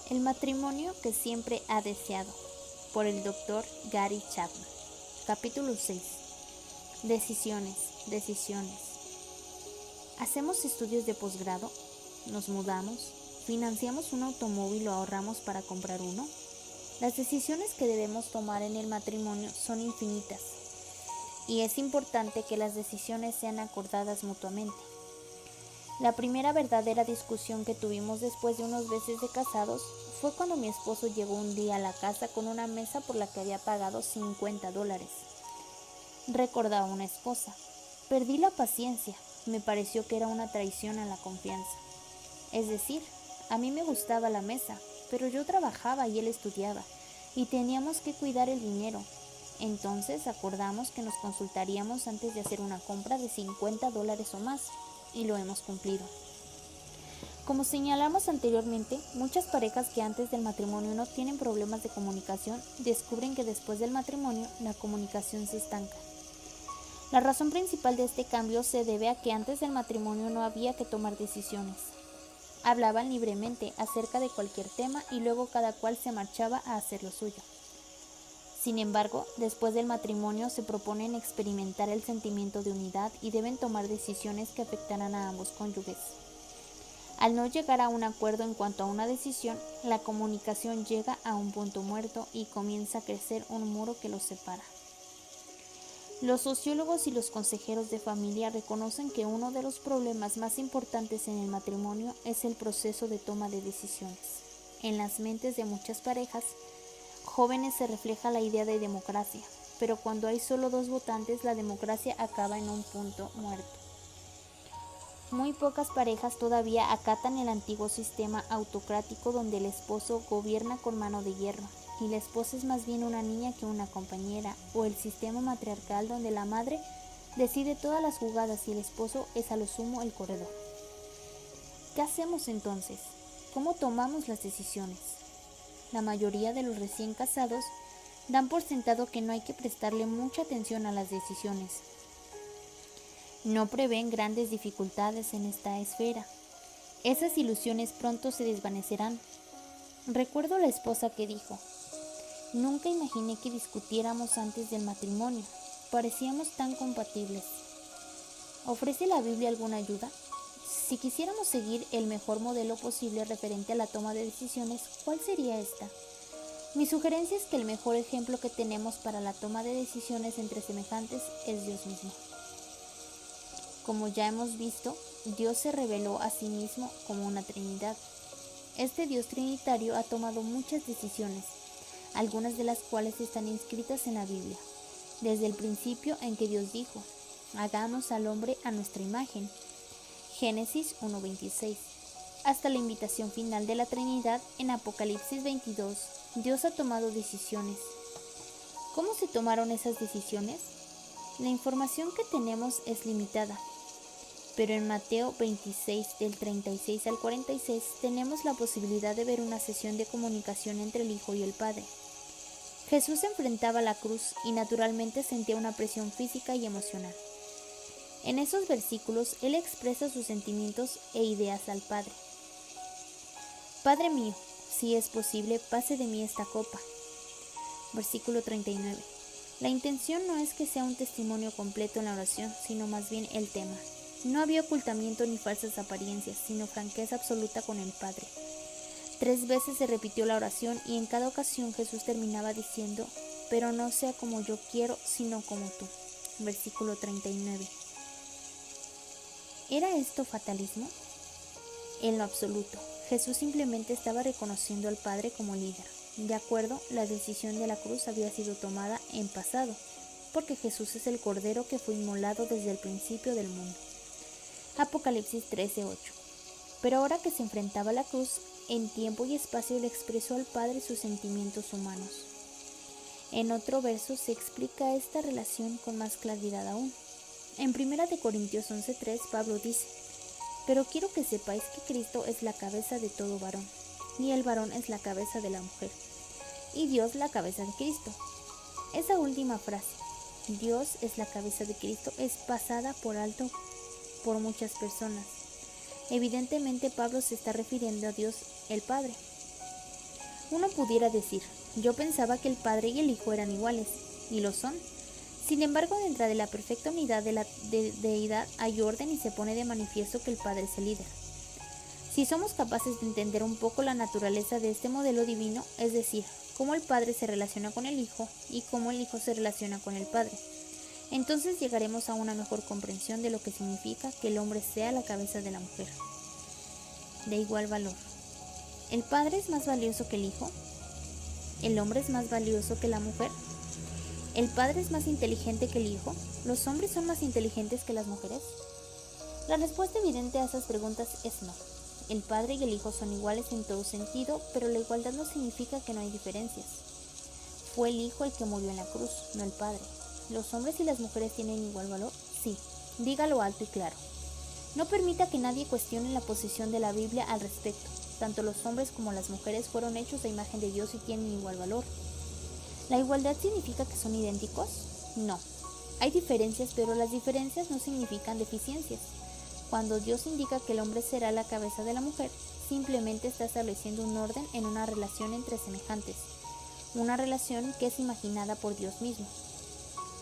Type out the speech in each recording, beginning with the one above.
El matrimonio que siempre ha deseado, por el Dr. Gary Chapman. Capítulo 6. Decisiones. Hacemos estudios de posgrado, nos mudamos, financiamos un automóvil o ahorramos para comprar uno. Las decisiones que debemos tomar en el matrimonio son infinitas, y es importante que las decisiones sean acordadas mutuamente. La primera verdadera discusión que tuvimos después de unos meses de casados fue cuando mi esposo llegó un día a la casa con una mesa por la que había pagado $50. Recordaba una esposa. Perdí la paciencia, me pareció que era una traición a la confianza. Es decir, a mí me gustaba la mesa, pero yo trabajaba y él estudiaba, y teníamos que cuidar el dinero. Entonces acordamos que nos consultaríamos antes de hacer una compra de $50 o más, y lo hemos cumplido. Como señalamos anteriormente, muchas parejas que antes del matrimonio no tienen problemas de comunicación descubren que después del matrimonio la comunicación se estanca. La razón principal de este cambio se debe a que antes del matrimonio no había que tomar decisiones. Hablaban libremente acerca de cualquier tema y luego cada cual se marchaba a hacer lo suyo. Sin embargo, después del matrimonio se proponen experimentar el sentimiento de unidad y deben tomar decisiones que afectarán a ambos cónyuges. Al no llegar a un acuerdo en cuanto a una decisión, la comunicación llega a un punto muerto y comienza a crecer un muro que los separa. Los sociólogos y los consejeros de familia reconocen que uno de los problemas más importantes en el matrimonio es el proceso de toma de decisiones. En las mentes de muchas parejas jóvenes se refleja la idea de democracia, pero cuando hay solo 2 votantes, la democracia acaba en un punto muerto. Muy pocas parejas todavía acatan el antiguo sistema autocrático donde el esposo gobierna con mano de hierro y la esposa es más bien una niña que una compañera, o el sistema matriarcal donde la madre decide todas las jugadas y el esposo es a lo sumo el corredor. ¿Qué hacemos entonces? ¿Cómo tomamos las decisiones? La mayoría de los recién casados dan por sentado que no hay que prestarle mucha atención a las decisiones. No prevén grandes dificultades en esta esfera. Esas ilusiones pronto se desvanecerán. Recuerdo a la esposa que dijo: "Nunca imaginé que discutiéramos antes del matrimonio. Parecíamos tan compatibles". ¿Ofrece la Biblia alguna ayuda? Si quisiéramos seguir el mejor modelo posible referente a la toma de decisiones, ¿cuál sería esta? Mi sugerencia es que el mejor ejemplo que tenemos para la toma de decisiones entre semejantes es Dios mismo. Como ya hemos visto, Dios se reveló a sí mismo como una Trinidad. Este Dios trinitario ha tomado muchas decisiones, algunas de las cuales están inscritas en la Biblia, desde el principio en que Dios dijo: "Hagamos al hombre a nuestra imagen", Génesis 1:26, hasta la invitación final de la Trinidad en Apocalipsis 22. Dios ha tomado decisiones. ¿Cómo se tomaron esas decisiones? La información que tenemos es limitada, pero en Mateo 26 del 36 al 46 tenemos la posibilidad de ver una sesión de comunicación entre el Hijo y el Padre. Jesús se enfrentaba a la cruz y naturalmente sentía una presión física y emocional. En esos versículos Él expresa sus sentimientos e ideas al Padre. Padre mío, si es posible, pase de mí esta copa. Versículo 39. La intención no es que sea un testimonio completo en la oración, sino más bien el tema. No había ocultamiento ni falsas apariencias, sino franqueza absoluta con el Padre. 3 veces se repitió la oración y en cada ocasión Jesús terminaba diciendo: "Pero no sea como yo quiero, sino como tú". Versículo 39. ¿Era esto fatalismo? En lo absoluto. Jesús simplemente estaba reconociendo al Padre como líder. De acuerdo, la decisión de la cruz había sido tomada en pasado, porque Jesús es el Cordero que fue inmolado desde el principio del mundo. Apocalipsis 13:8. Pero ahora que se enfrentaba a la cruz, en tiempo y espacio le expresó al Padre sus sentimientos humanos. En otro verso se explica esta relación con más claridad aún. En 1 Corintios 11:3 Pablo dice: "Pero quiero que sepáis que Cristo es la cabeza de todo varón, y el varón es la cabeza de la mujer, y Dios la cabeza de Cristo". Esa última frase, "Dios es la cabeza de Cristo", es pasada por alto por muchas personas. Evidentemente Pablo se está refiriendo a Dios el Padre. Uno pudiera decir, yo pensaba que el Padre y el Hijo eran iguales, y lo son. Sin embargo, dentro de la perfecta unidad de la deidad hay orden y se pone de manifiesto que el Padre es el líder. Si somos capaces de entender un poco la naturaleza de este modelo divino, es decir, cómo el Padre se relaciona con el Hijo y cómo el Hijo se relaciona con el Padre, entonces llegaremos a una mejor comprensión de lo que significa que el hombre sea la cabeza de la mujer. De igual valor. ¿El Padre es más valioso que el Hijo? ¿El hombre es más valioso que la mujer? ¿El Padre es más inteligente que el Hijo? ¿Los hombres son más inteligentes que las mujeres? La respuesta evidente a esas preguntas es no. El Padre y el Hijo son iguales en todo sentido, pero la igualdad no significa que no hay diferencias. Fue el Hijo el que murió en la cruz, no el Padre. ¿Los hombres y las mujeres tienen igual valor? Sí, dígalo alto y claro. No permita que nadie cuestione la posición de la Biblia al respecto. Tanto los hombres como las mujeres fueron hechos a imagen de Dios y tienen igual valor. ¿La igualdad significa que son idénticos? No. Hay diferencias, pero las diferencias no significan deficiencias. Cuando Dios indica que el hombre será la cabeza de la mujer, simplemente está estableciendo un orden en una relación entre semejantes, una relación que es imaginada por Dios mismo.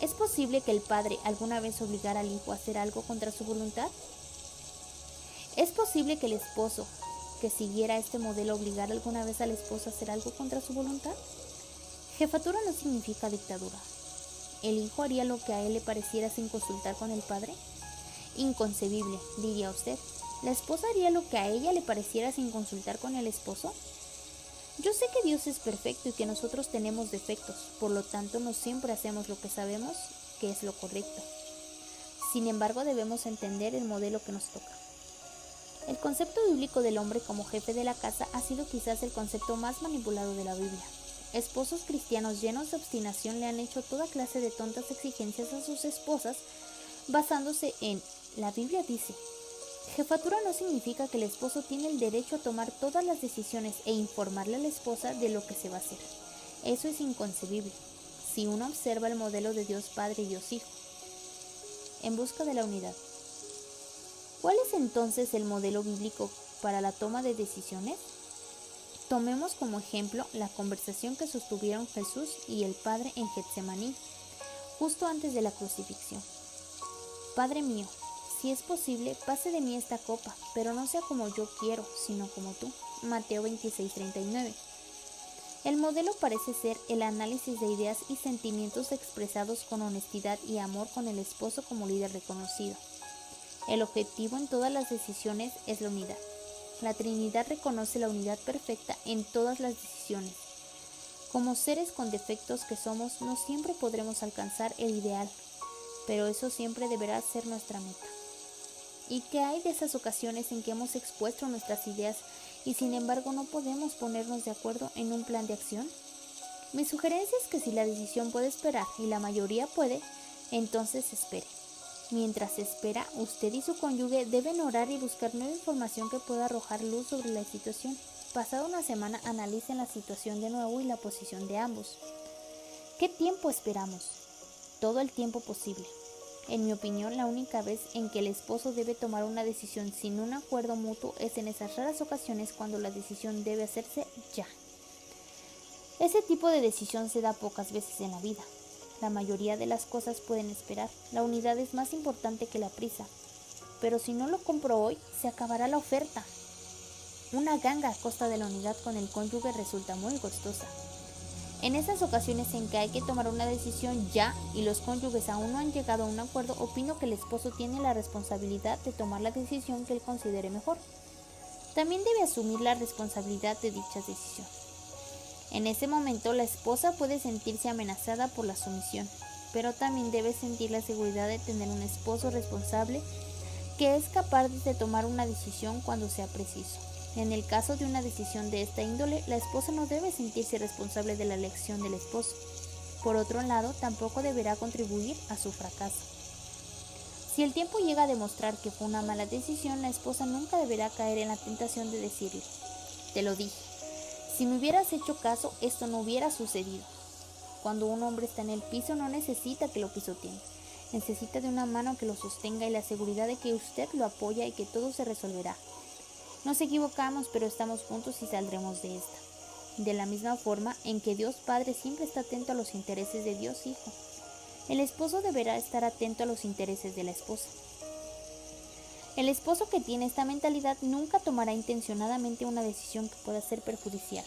¿Es posible que el padre alguna vez obligara al hijo a hacer algo contra su voluntad? ¿Es posible que el esposo que siguiera este modelo obligara alguna vez al esposo a hacer algo contra su voluntad? Jefatura no significa dictadura. ¿El hijo haría lo que a él le pareciera sin consultar con el padre? Inconcebible, diría usted. ¿La esposa haría lo que a ella le pareciera sin consultar con el esposo? Yo sé que Dios es perfecto y que nosotros tenemos defectos, por lo tanto no siempre hacemos lo que sabemos que es lo correcto. Sin embargo, debemos entender el modelo que nos toca. El concepto bíblico del hombre como jefe de la casa ha sido quizás el concepto más manipulado de la Biblia. Esposos cristianos llenos de obstinación le han hecho toda clase de tontas exigencias a sus esposas basándose en la Biblia dice. Jefatura no significa que el esposo tiene el derecho a tomar todas las decisiones e informarle a la esposa de lo que se va a hacer. Eso es inconcebible. Si uno observa el modelo de Dios Padre y Dios Hijo, en busca de la unidad. ¿Cuál es entonces el modelo bíblico para la toma de decisiones? Tomemos como ejemplo la conversación que sostuvieron Jesús y el Padre en Getsemaní, justo antes de la crucifixión. Padre mío, si es posible, pase de mí esta copa, pero no sea como yo quiero, sino como tú. Mateo 26:39. El modelo parece ser el análisis de ideas y sentimientos expresados con honestidad y amor con el esposo como líder reconocido. El objetivo en todas las decisiones es la unidad. La Trinidad reconoce la unidad perfecta en todas las decisiones. Como seres con defectos que somos, no siempre podremos alcanzar el ideal, pero eso siempre deberá ser nuestra meta. ¿Y qué hay de esas ocasiones en que hemos expuesto nuestras ideas y sin embargo no podemos ponernos de acuerdo en un plan de acción? Mi sugerencia es que si la decisión puede esperar y la mayoría puede, entonces espere. Mientras espera, usted y su cónyuge deben orar y buscar nueva información que pueda arrojar luz sobre la situación. Pasada una semana analicen la situación de nuevo y la posición de ambos. ¿Qué tiempo esperamos? Todo el tiempo posible. En mi opinión, la única vez en que el esposo debe tomar una decisión sin un acuerdo mutuo es en esas raras ocasiones cuando la decisión debe hacerse ya. Ese tipo de decisión se da pocas veces en la vida. La mayoría de las cosas pueden esperar. La unidad es más importante que la prisa. Pero si no lo compro hoy, se acabará la oferta. Una ganga a costa de la unidad con el cónyuge resulta muy costosa. En esas ocasiones en que hay que tomar una decisión ya y los cónyuges aún no han llegado a un acuerdo, opino que el esposo tiene la responsabilidad de tomar la decisión que él considere mejor. También debe asumir la responsabilidad de dicha decisión. En ese momento la esposa puede sentirse amenazada por la sumisión, pero también debe sentir la seguridad de tener un esposo responsable que es capaz de tomar una decisión cuando sea preciso. En el caso de una decisión de esta índole, la esposa no debe sentirse responsable de la elección del esposo. Por otro lado, tampoco deberá contribuir a su fracaso. Si el tiempo llega a demostrar que fue una mala decisión, la esposa nunca deberá caer en la tentación de decirle: te lo dije, si me hubieras hecho caso, esto no hubiera sucedido. Cuando un hombre está en el piso, no necesita que lo pisoteen. Necesita de una mano que lo sostenga y la seguridad de que usted lo apoya y que todo se resolverá. Nos equivocamos, pero estamos juntos y saldremos de esta. de la misma forma en que Dios Padre siempre está atento a los intereses de Dios Hijo. El esposo deberá estar atento a los intereses de la esposa. El esposo que tiene esta mentalidad nunca tomará intencionadamente una decisión que pueda ser perjudicial.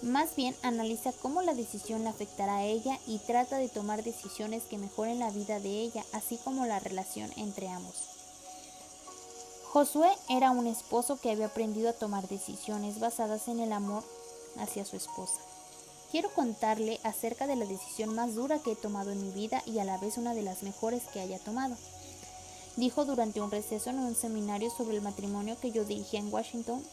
Más bien analiza cómo la decisión la afectará a ella y trata de tomar decisiones que mejoren la vida de ella, así como la relación entre ambos. Josué era un esposo que había aprendido a tomar decisiones basadas en el amor hacia su esposa. Quiero contarle acerca de la decisión más dura que he tomado en mi vida y a la vez una de las mejores que haya tomado, dijo durante un receso en un seminario sobre el matrimonio que yo dirigía en Washington.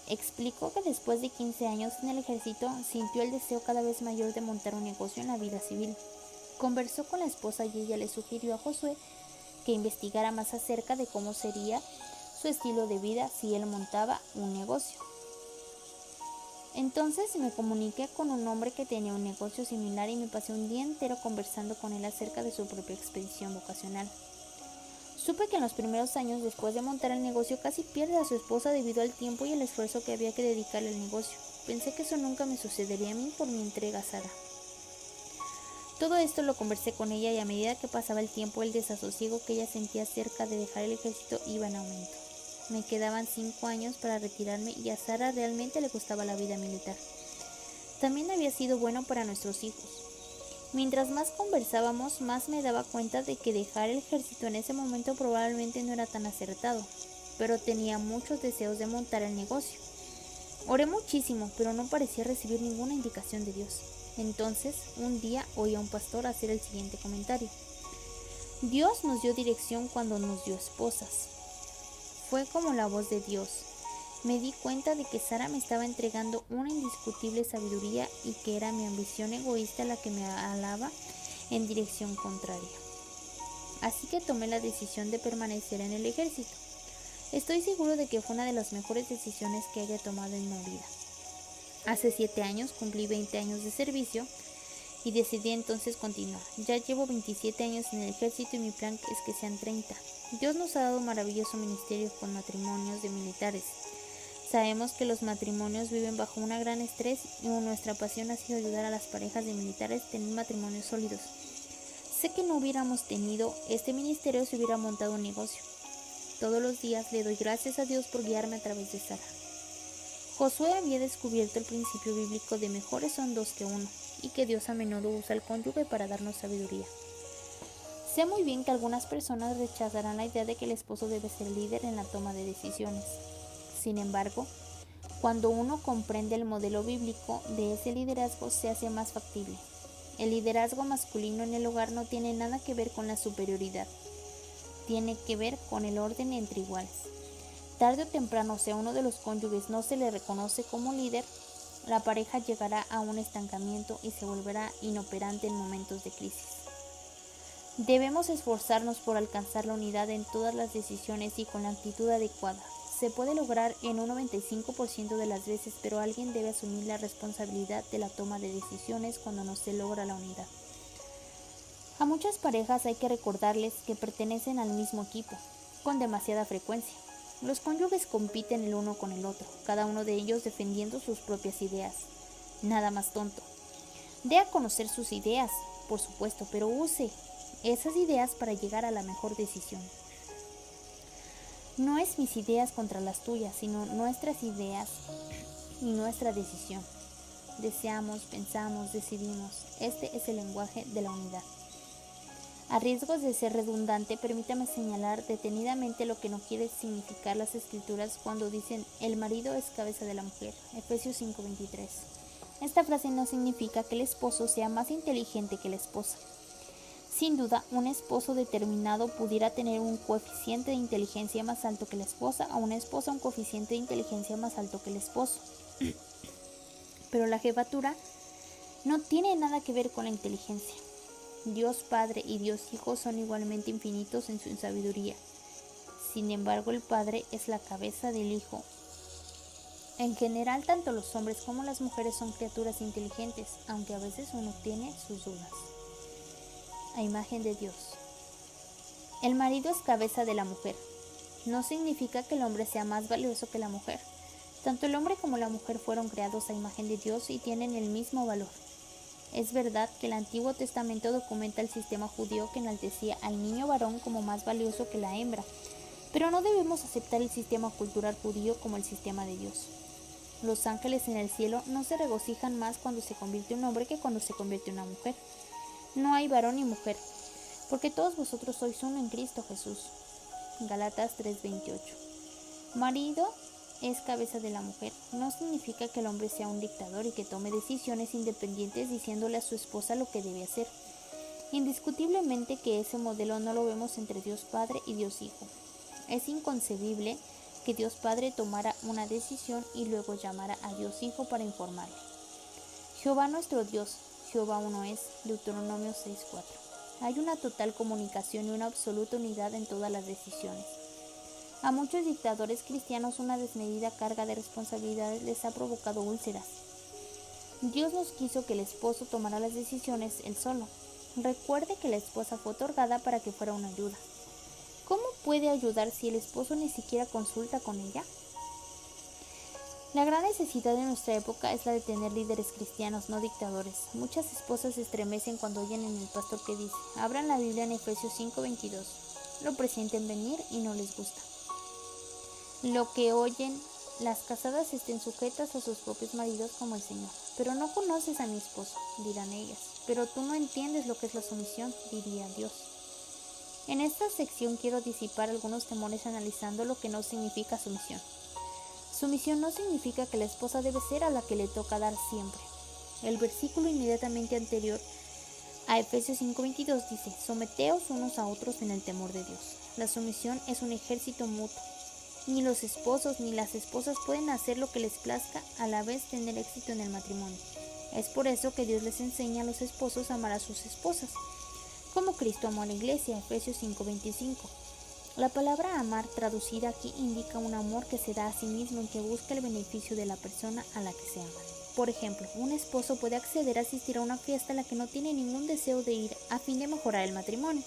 Explicó que después de 15 años en el ejército sintió el deseo cada vez mayor de montar un negocio en la vida civil. Conversó con la esposa y ella le sugirió a Josué que investigara más acerca de cómo sería su estilo de vida si él montaba un negocio. Entonces me comuniqué con un hombre que tenía un negocio similar y me pasé un día entero conversando con él acerca de su propia expedición vocacional. Supe que en los primeros años después de montar el negocio casi pierde a su esposa debido al tiempo y el esfuerzo que había que dedicarle al negocio. Pensé que eso nunca me sucedería a mí por mi entrega a Sara. Todo esto lo conversé con ella y a medida que pasaba el tiempo el desasosiego que ella sentía acerca de dejar el ejército iba en aumento. Me quedaban 5 años para retirarme y a Sara realmente le gustaba la vida militar. También había sido bueno para nuestros hijos. Mientras más conversábamos, más me daba cuenta de que dejar el ejército en ese momento probablemente no era tan acertado, pero tenía muchos deseos de montar el negocio. Oré muchísimo, pero no parecía recibir ninguna indicación de Dios. Entonces, un día oí a un pastor hacer el siguiente comentario: Dios nos dio dirección cuando nos dio esposas. Fue como la voz de Dios. Me di cuenta de que Sara me estaba entregando una indiscutible sabiduría y que era mi ambición egoísta la que me alaba en dirección contraria. Así que tomé la decisión de permanecer en el ejército. Estoy seguro de que fue una de las mejores decisiones que haya tomado en mi vida. Hace 7 años cumplí 20 años de servicio y decidí entonces continuar. Ya llevo 27 años en el ejército y mi plan es que sean 30. Dios nos ha dado un maravilloso ministerio con matrimonios de militares. Sabemos que los matrimonios viven bajo un gran estrés y nuestra pasión ha sido ayudar a las parejas de militares a tener matrimonios sólidos. Sé que no hubiéramos tenido este ministerio si hubiera montado un negocio. Todos los días le doy gracias a Dios por guiarme a través de Sara. Josué había descubierto el principio bíblico de mejores son 2 que 1 y que Dios a menudo usa el cónyuge para darnos sabiduría. Sé muy bien que algunas personas rechazarán la idea de que el esposo debe ser líder en la toma de decisiones. Sin embargo, cuando uno comprende el modelo bíblico de ese liderazgo, se hace más factible. El liderazgo masculino en el hogar no tiene nada que ver con la superioridad. Tiene que ver con el orden entre iguales. Tarde o temprano, si a uno de los cónyuges no se le reconoce como líder, la pareja llegará a un estancamiento y se volverá inoperante en momentos de crisis. Debemos esforzarnos por alcanzar la unidad en todas las decisiones y con la actitud adecuada. Se puede lograr en un 95% de las veces, pero alguien debe asumir la responsabilidad de la toma de decisiones cuando no se logra la unidad. A muchas parejas hay que recordarles que pertenecen al mismo equipo, con demasiada frecuencia. Los cónyuges compiten el uno con el otro, cada uno de ellos defendiendo sus propias ideas. Nada más tonto. Dé a conocer sus ideas, por supuesto, pero use esas ideas para llegar a la mejor decisión. No es mis ideas contra las tuyas, sino nuestras ideas y nuestra decisión. Deseamos, pensamos, decidimos. Este es el lenguaje de la unidad. A riesgos de ser redundante, permítame señalar detenidamente lo que no quiere significar las escrituras cuando dicen el marido es cabeza de la mujer, Efesios 5:23. Esta frase no significa que el esposo sea más inteligente que la esposa. Sin duda, un esposo determinado pudiera tener un coeficiente de inteligencia más alto que la esposa, o una esposa un coeficiente de inteligencia más alto que el esposo. Pero la jefatura no tiene nada que ver con la inteligencia. Dios Padre y Dios Hijo son igualmente infinitos en su sabiduría. Sin embargo, el Padre es la cabeza del Hijo. En general, tanto los hombres como las mujeres son criaturas inteligentes, aunque a veces uno tiene sus dudas. A imagen de Dios. El marido es cabeza de la mujer. No significa que el hombre sea más valioso que la mujer. Tanto el hombre como la mujer fueron creados a imagen de Dios y tienen el mismo valor. Es verdad que el Antiguo Testamento documenta el sistema judío que enaltecía al niño varón como más valioso que la hembra, pero no debemos aceptar el sistema cultural judío como el sistema de Dios. Los ángeles en el cielo no se regocijan más cuando se convierte un hombre que cuando se convierte una mujer. No hay varón ni mujer, porque todos vosotros sois uno en Cristo Jesús. Gálatas 3:28. Marido es cabeza de la mujer. No significa que el hombre sea un dictador y que tome decisiones independientes diciéndole a su esposa lo que debe hacer. Indiscutiblemente que ese modelo no lo vemos entre Dios Padre y Dios Hijo. Es inconcebible que Dios Padre tomara una decisión y luego llamara a Dios Hijo para informarle. Jehová nuestro Dios, Jehová uno es, Deuteronomio 6:4. Hay una total comunicación y una absoluta unidad en todas las decisiones. A muchos dictadores cristianos una desmedida carga de responsabilidades les ha provocado úlceras. Dios nos quiso que el esposo tomara las decisiones él solo. Recuerde que la esposa fue otorgada para que fuera una ayuda. ¿Cómo puede ayudar si el esposo ni siquiera consulta con ella? La gran necesidad de nuestra época es la de tener líderes cristianos, no dictadores. Muchas esposas se estremecen cuando oyen en el pastor que dice: abran la Biblia en Efesios 5:22. Lo presienten venir y no les gusta. Lo que oyen: las casadas estén sujetas a sus propios maridos como el Señor. Pero no conoces a mi esposo, dirán ellas. Pero tú no entiendes lo que es la sumisión, diría Dios. En esta sección quiero disipar algunos temores analizando lo que no significa sumisión. Sumisión no significa que la esposa debe ser a la que le toca dar siempre. El versículo inmediatamente anterior a Efesios 5:22 dice: someteos unos a otros en el temor de Dios. La sumisión es un ejército mutuo. Ni los esposos ni las esposas pueden hacer lo que les plazca a la vez tener éxito en el matrimonio. Es por eso que Dios les enseña a los esposos a amar a sus esposas, como Cristo amó a la iglesia, Efesios 5:25. La palabra amar traducida aquí indica un amor que se da a sí mismo y que busca el beneficio de la persona a la que se ama. Por ejemplo, un esposo puede acceder a asistir a una fiesta a la que no tiene ningún deseo de ir a fin de mejorar el matrimonio.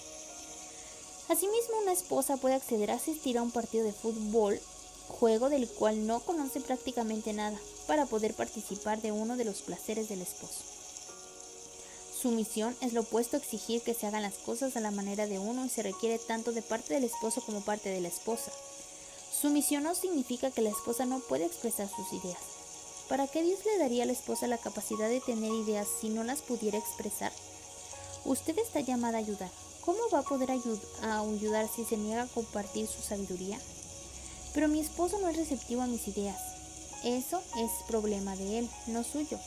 Asimismo, una esposa puede acceder a asistir a un partido de fútbol, juego del cual no conoce prácticamente nada, para poder participar de uno de los placeres del esposo. Sumisión es lo opuesto a exigir que se hagan las cosas a la manera de uno y se requiere tanto de parte del esposo como parte de la esposa. Sumisión no significa que la esposa no puede expresar sus ideas. ¿Para qué Dios le daría a la esposa la capacidad de tener ideas si no las pudiera expresar? Usted está llamada a ayudar. ¿Cómo va a poder ayudar si se niega a compartir su sabiduría? Pero mi esposo no es receptivo a mis ideas. Eso es problema de él, no suyo.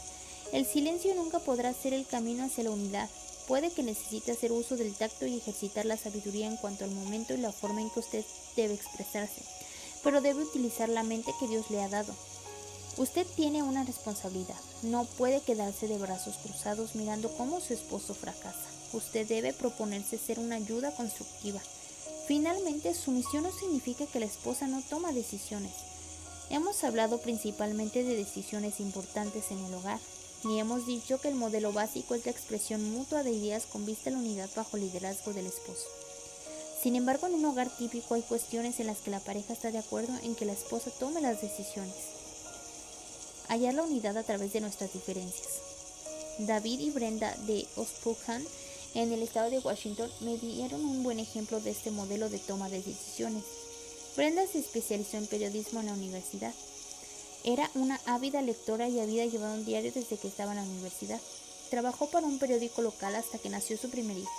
El silencio nunca podrá ser el camino hacia la unidad. Puede que necesite hacer uso del tacto y ejercitar la sabiduría en cuanto al momento y la forma en que usted debe expresarse, pero debe utilizar la mente que Dios le ha dado. Usted tiene una responsabilidad. No puede quedarse de brazos cruzados mirando cómo su esposo fracasa. Usted debe proponerse ser una ayuda constructiva. Finalmente, sumisión no significa que la esposa no toma decisiones. Hemos hablado principalmente de decisiones importantes en el hogar, y hemos dicho que el modelo básico es la expresión mutua de ideas con vista a la unidad bajo el liderazgo del esposo. Sin embargo, en un hogar típico hay cuestiones en las que la pareja está de acuerdo en que la esposa tome las decisiones. Hallar la unidad a través de nuestras diferencias. David y Brenda de Spokane, en el estado de Washington, me dieron un buen ejemplo de este modelo de toma de decisiones. Brenda se especializó en periodismo en la universidad. Era una ávida lectora y había llevado un diario desde que estaba en la universidad. Trabajó para un periódico local hasta que nació su primer hijo,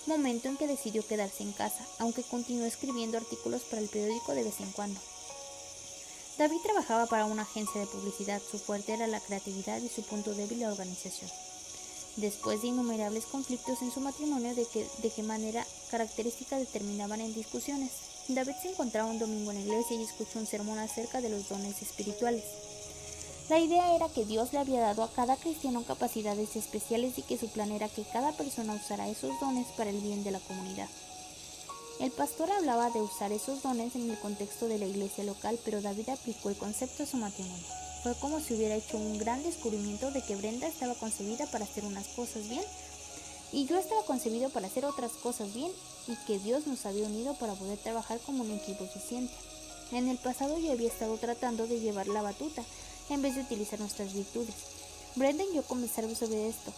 momento en que decidió quedarse en casa, aunque continuó escribiendo artículos para el periódico de vez en cuando. David trabajaba para una agencia de publicidad. Su fuerte era la creatividad y su punto débil la organización. Después de innumerables conflictos en su matrimonio de qué manera característica determinaban en discusiones, David se encontraba un domingo en la iglesia y escuchó un sermón acerca de los dones espirituales. La idea era que Dios le había dado a cada cristiano capacidades especiales y que su plan era que cada persona usara esos dones para el bien de la comunidad. El pastor hablaba de usar esos dones en el contexto de la iglesia local, pero David aplicó el concepto a su matrimonio. Fue como si hubiera hecho un gran descubrimiento de que Brenda estaba concebida para hacer unas cosas bien y yo estaba concebido para hacer otras cosas bien y que Dios nos había unido para poder trabajar como un equipo eficiente. En el pasado yo había estado tratando de llevar la batuta en vez de utilizar nuestras virtudes. Brenda y yo conversamos sobre esto.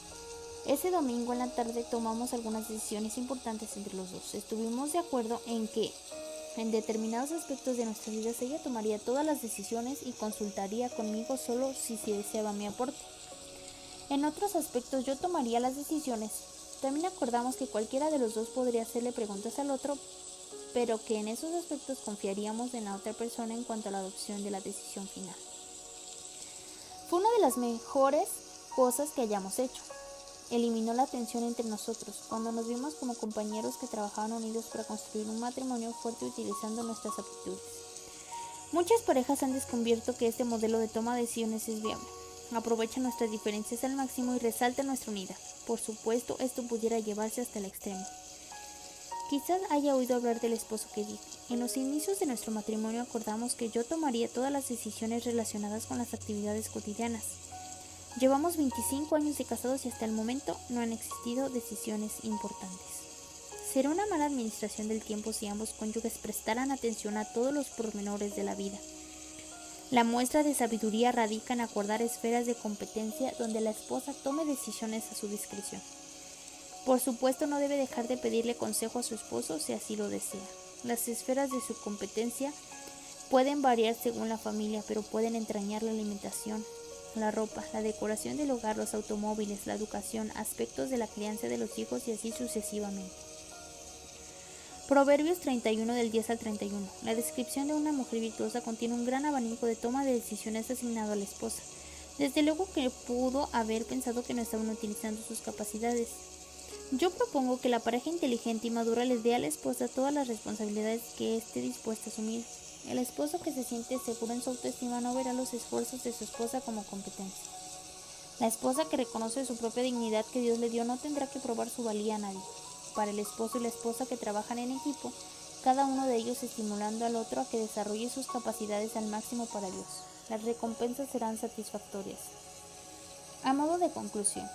Ese domingo en la tarde tomamos algunas decisiones importantes entre los dos. Estuvimos de acuerdo en que en determinados aspectos de nuestras vidas ella tomaría todas las decisiones y consultaría conmigo solo si se deseaba mi aporte. En otros aspectos yo tomaría las decisiones. También acordamos que cualquiera de los dos podría hacerle preguntas al otro, pero que en esos aspectos confiaríamos en la otra persona en cuanto a la adopción de la decisión final. Fue una de las mejores cosas que hayamos hecho. Eliminó la tensión entre nosotros, cuando nos vimos como compañeros que trabajaban unidos para construir un matrimonio fuerte utilizando nuestras aptitudes. Muchas parejas han descubierto que este modelo de toma de decisiones es viable. Aprovecha nuestras diferencias al máximo y resalta nuestra unidad. Por supuesto, esto pudiera llevarse hasta el extremo. Quizás haya oído hablar del esposo que dijo: en los inicios de nuestro matrimonio acordamos que yo tomaría todas las decisiones relacionadas con las actividades cotidianas. Llevamos 25 años de casados y hasta el momento no han existido decisiones importantes. Será una mala administración del tiempo si ambos cónyuges prestaran atención a todos los pormenores de la vida. La muestra de sabiduría radica en acordar esferas de competencia donde la esposa tome decisiones a su discreción. Por supuesto, no debe dejar de pedirle consejo a su esposo si así lo desea. Las esferas de su competencia pueden variar según la familia, pero pueden entrañar la alimentación, la ropa, la decoración del hogar, los automóviles, la educación, aspectos de la crianza de los hijos y así sucesivamente. Proverbios 31 del 10 al 31. La descripción de una mujer virtuosa contiene un gran abanico de toma de decisiones asignado a la esposa. Desde luego que pudo haber pensado que no estaban utilizando sus capacidades. Yo propongo que la pareja inteligente y madura les dé a la esposa todas las responsabilidades que esté dispuesta a asumir. El esposo que se siente seguro en su autoestima no verá los esfuerzos de su esposa como competencia. La esposa que reconoce su propia dignidad que Dios le dio no tendrá que probar su valía a nadie. Para el esposo y la esposa que trabajan en equipo, cada uno de ellos estimulando al otro a que desarrolle sus capacidades al máximo para Dios. Las recompensas serán satisfactorias. A modo de conclusión,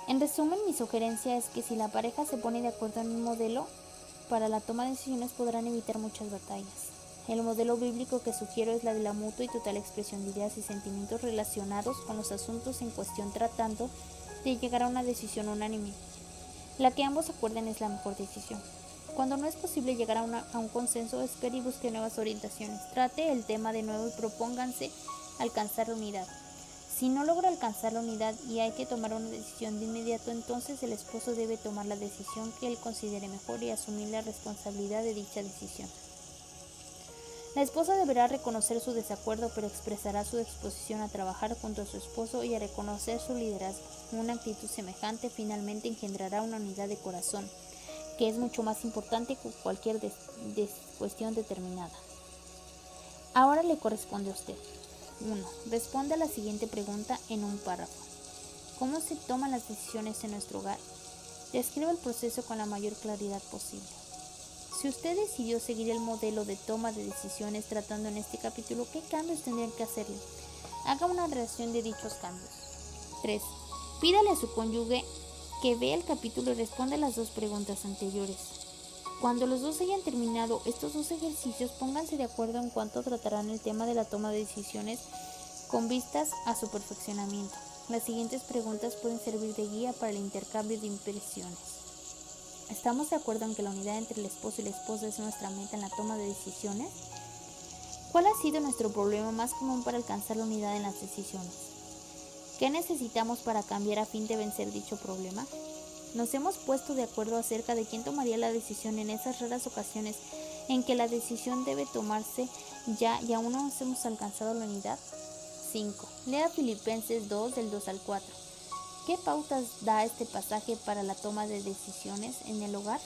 en resumen, mi sugerencia es que si la pareja se pone de acuerdo en un modelo para la toma de decisiones podrán evitar muchas batallas. El modelo bíblico que sugiero es la de la mutua y total expresión de ideas y sentimientos relacionados con los asuntos en cuestión, tratando de llegar a una decisión unánime. La que ambos acuerden es la mejor decisión. Cuando no es posible llegar a un consenso, espere y busque nuevas orientaciones. Trate el tema de nuevo y propónganse alcanzar la unidad. Si no logra alcanzar la unidad y hay que tomar una decisión de inmediato, entonces el esposo debe tomar la decisión que él considere mejor y asumir la responsabilidad de dicha decisión. La esposa deberá reconocer su desacuerdo, pero expresará su disposición a trabajar junto a su esposo y a reconocer su liderazgo. Una actitud semejante finalmente engendrará una unidad de corazón, que es mucho más importante que cualquier cuestión determinada. Ahora le corresponde a usted. 1. Responda a la siguiente pregunta en un párrafo. ¿Cómo se toman las decisiones en nuestro hogar? Describa el proceso con la mayor claridad posible. Si usted decidió seguir el modelo de toma de decisiones tratando en este capítulo, ¿qué cambios tendrían que hacerle? Haga una relación de dichos cambios. 3. Pídale a su cónyuge que vea el capítulo y responda las dos preguntas anteriores. Cuando los dos hayan terminado estos dos ejercicios, pónganse de acuerdo en cuánto tratarán el tema de la toma de decisiones con vistas a su perfeccionamiento. Las siguientes preguntas pueden servir de guía para el intercambio de impresiones. ¿Estamos de acuerdo en que la unidad entre el esposo y la esposa es nuestra meta en la toma de decisiones? ¿Cuál ha sido nuestro problema más común para alcanzar la unidad en las decisiones? ¿Qué necesitamos para cambiar a fin de vencer dicho problema? ¿Nos hemos puesto de acuerdo acerca de quién tomaría la decisión en esas raras ocasiones en que la decisión debe tomarse ya y aún no hemos alcanzado la unidad? 5. Lea Filipenses 2 del 2 al 4. ¿Qué pautas da este pasaje para la toma de decisiones en el hogar?